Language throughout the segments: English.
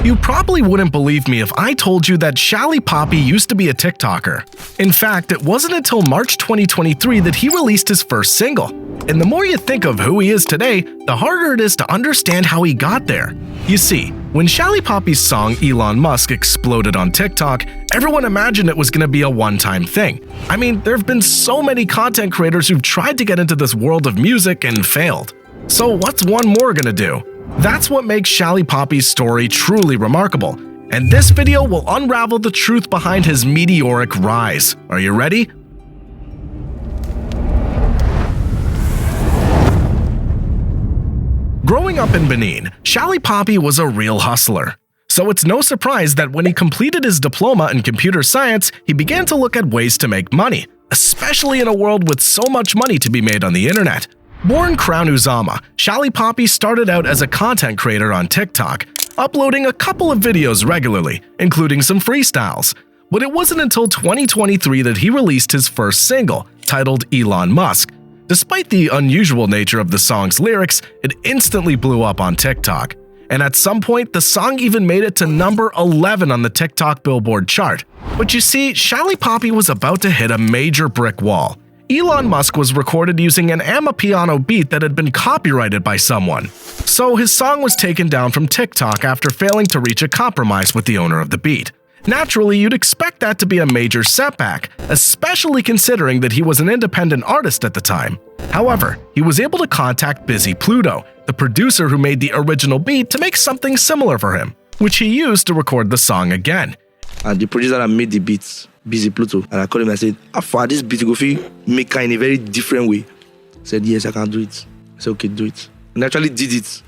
You probably wouldn't believe me if I told you that Shallipopi used to be a TikToker. In fact, it wasn't until March 2023 that he released his first single. And the more you think of who he is today, the harder it is to understand how he got there. You see, when Shallipopi's song Elon Musk exploded on TikTok, everyone imagined it was going to be a one-time thing. I mean, there have been so many content creators who've tried to get into this world of music and failed. So what's one more going to do? That's what makes Shallipopi's story truly remarkable, and this video will unravel the truth behind his meteoric rise. Are you ready? Growing up in Benin, Shallipopi was a real hustler. So it's no surprise that when he completed his diploma in computer science, he began to look at ways to make money, especially in a world with so much money to be made on the internet. Born Crown Uzama, Shallipopi started out as a content creator on TikTok, uploading a couple of videos regularly, including some freestyles. But it wasn't until 2023 that he released his first single, titled Elon Musk. Despite the unusual nature of the song's lyrics, it instantly blew up on TikTok. And at some point, the song even made it to number 11 on the TikTok Billboard chart. But you see, Shallipopi was about to hit a major brick wall. Elon Musk was recorded using an Amapiano beat that had been copyrighted by someone. So his song was taken down from TikTok after failing to reach a compromise with the owner of the beat. Naturally, you'd expect that to be a major setback, especially considering that he was an independent artist at the time. However, he was able to contact Busy Pluto, the producer who made the original beat, to make something similar for him, which he used to record the song again. And the producer that made the beats, Busy Pluto, and I called him and I said, "For this beat, go make in a very different way." He said, "Yes, I can do it." I said, "Okay, do it." And I actually did it.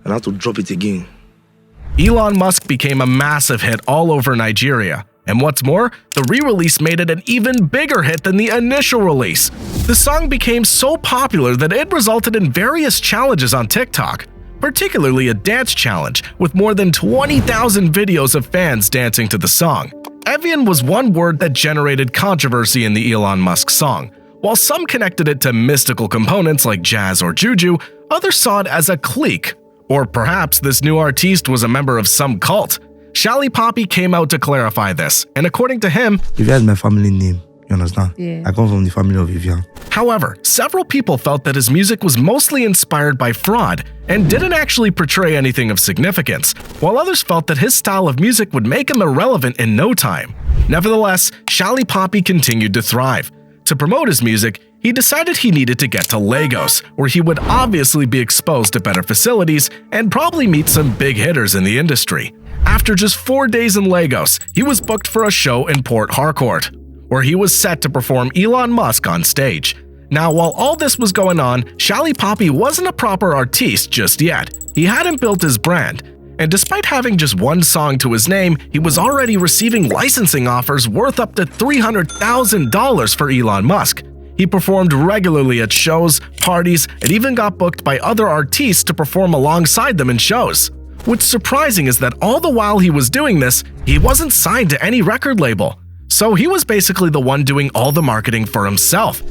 And I had to drop it again. Elon Musk became a massive hit all over Nigeria. And what's more, the re-release made it an even bigger hit than the initial release. The song became so popular that it resulted in various challenges on TikTok, particularly a dance challenge with more than 20,000 videos of fans dancing to the song. Evian was one word that generated controversy in the Elon Musk song. While some connected it to mystical components like jazz or juju, others saw it as a clique. Or perhaps this new artiste was a member of some cult. Shallipopi came out to clarify this, and according to him, Vivian is my family name, you understand? Yeah. I come from the family of Vivian. However, several people felt that his music was mostly inspired by fraud and didn't actually portray anything of significance, while others felt that his style of music would make him irrelevant in no time. Nevertheless, Shallipopi continued to thrive. To promote his music, he decided he needed to get to Lagos, where he would obviously be exposed to better facilities and probably meet some big hitters in the industry. After just 4 days in Lagos, he was booked for a show in Port Harcourt, where he was set to perform Elon Musk on stage. Now, while all this was going on, Shallipopi wasn't a proper artiste just yet. He hadn't built his brand. And despite having just one song to his name, he was already receiving licensing offers worth up to $300,000 for Elon Musk. He performed regularly at shows, parties, and even got booked by other artists to perform alongside them in shows. What's surprising is that all the while he was doing this, he wasn't signed to any record label. So he was basically the one doing all the marketing for himself.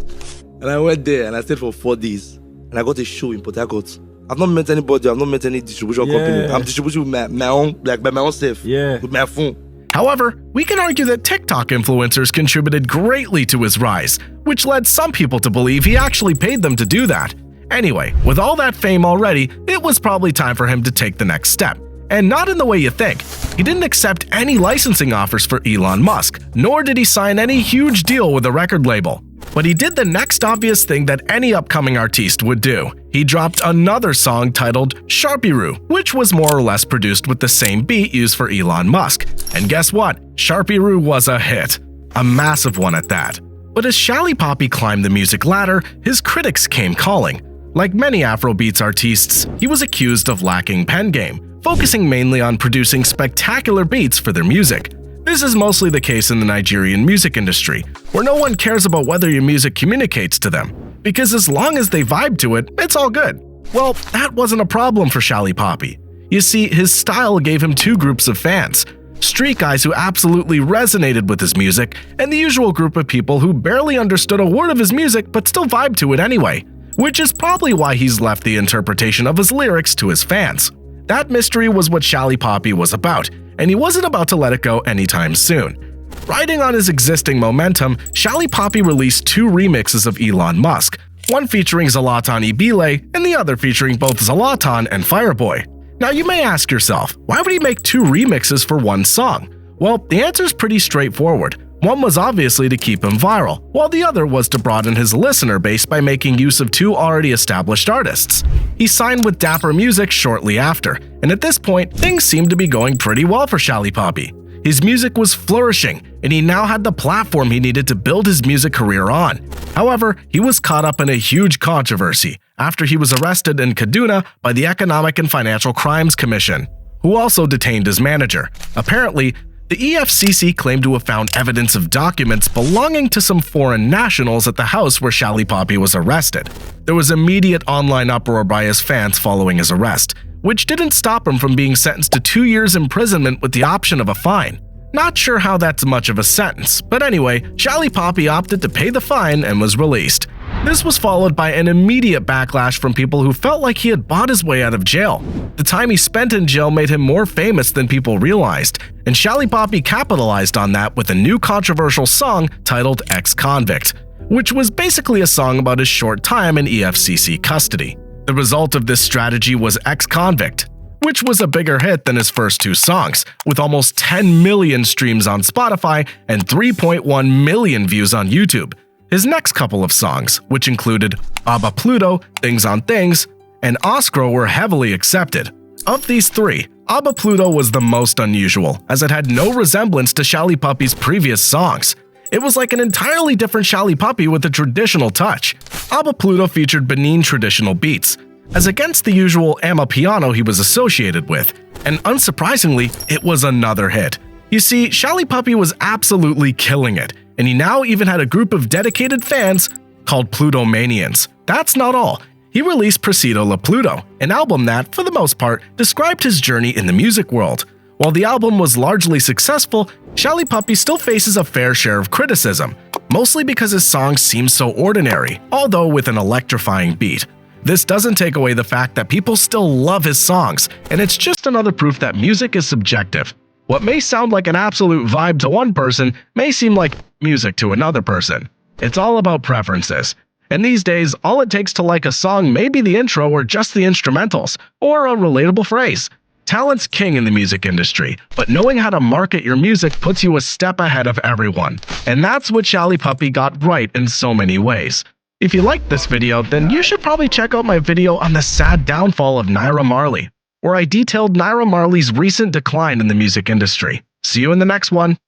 And I went there and I stayed for 4 days. And I got a show in Port Harcourt. I've not met anybody, I've not met any distribution company. I'm distributing with my own, like by my own self, with my phone. However, we can argue that TikTok influencers contributed greatly to his rise, which led some people to believe he actually paid them to do that. Anyway, with all that fame already, it was probably time for him to take the next step. And not in the way you think. He didn't accept any licensing offers for Elon Musk, nor did he sign any huge deal with a record label. But he did the next obvious thing that any upcoming artiste would do. He dropped another song titled Sharpie-Roo, which was more or less produced with the same beat used for Elon Musk. And guess what? Sharpie-Roo was a hit. A massive one at that. But as Shallipopi climbed the music ladder, his critics came calling. Like many Afrobeats artists, he was accused of lacking pen game, focusing mainly on producing spectacular beats for their music. This is mostly the case in the Nigerian music industry, where no one cares about whether your music communicates to them, because as long as they vibe to it, it's all good. Well, that wasn't a problem for Shallipopi. You see, his style gave him two groups of fans: street guys who absolutely resonated with his music, and the usual group of people who barely understood a word of his music but still vibed to it anyway, which is probably why he's left the interpretation of his lyrics to his fans. That mystery was what Shallipopi was about, and he wasn't about to let it go anytime soon. Riding on his existing momentum, Shallipopi released 2 remixes of Elon Musk, one featuring Zlatan Ibile and the other featuring both Zlatan and Fireboy. Now you may ask yourself, why would he make 2 remixes for one song? Well, the answer's pretty straightforward. One was obviously to keep him viral, while the other was to broaden his listener base by making use of 2 already established artists. He signed with Dapper Music shortly after, and at this point, things seemed to be going pretty well for Shallipopi. His music was flourishing, and he now had the platform he needed to build his music career on. However, he was caught up in a huge controversy after he was arrested in Kaduna by the Economic and Financial Crimes Commission, who also detained his manager. Apparently, the EFCC claimed to have found evidence of documents belonging to some foreign nationals at the house where Shallipopi was arrested. There was immediate online uproar by his fans following his arrest, which didn't stop him from being sentenced to 2 years imprisonment with the option of a fine. Not sure how that's much of a sentence, but anyway, Shallipopi opted to pay the fine and was released. This was followed by an immediate backlash from people who felt like he had bought his way out of jail. The time he spent in jail made him more famous than people realized, and Shallipopi capitalized on that with a new controversial song titled Ex-Convict, which was basically a song about his short time in EFCC custody. The result of this strategy was Ex-Convict, which was a bigger hit than his first 2 songs, with almost 10 million streams on Spotify and 3.1 million views on YouTube. His next couple of songs, which included Abba Pluto, Things on Things, and Oscro, were heavily accepted. Of these 3, Abba Pluto was the most unusual, as it had no resemblance to Shallipopi's previous songs. It was like an entirely different Shallipopi with a traditional touch. Abba Pluto featured Benin traditional beats, as against the usual Amapiano he was associated with, and unsurprisingly, it was another hit. You see, Shallipopi was absolutely killing it, and he now even had a group of dedicated fans called Plutomanians. That's not all. He released Presido La Pluto, an album that, for the most part, described his journey in the music world. While the album was largely successful, Shallipopi still faces a fair share of criticism, mostly because his songs seem so ordinary, although with an electrifying beat. This doesn't take away the fact that people still love his songs, and it's just another proof that music is subjective. What may sound like an absolute vibe to one person may seem like music to another person. It's all about preferences. And these days, all it takes to like a song may be the intro or just the instrumentals, or a relatable phrase. Talent's king in the music industry, but knowing how to market your music puts you a step ahead of everyone. And that's what Shallipopi got right in so many ways. If you liked this video, then you should probably check out my video on the sad downfall of Naira Marley, where I detailed Naira Marley's recent decline in the music industry. See you in the next one.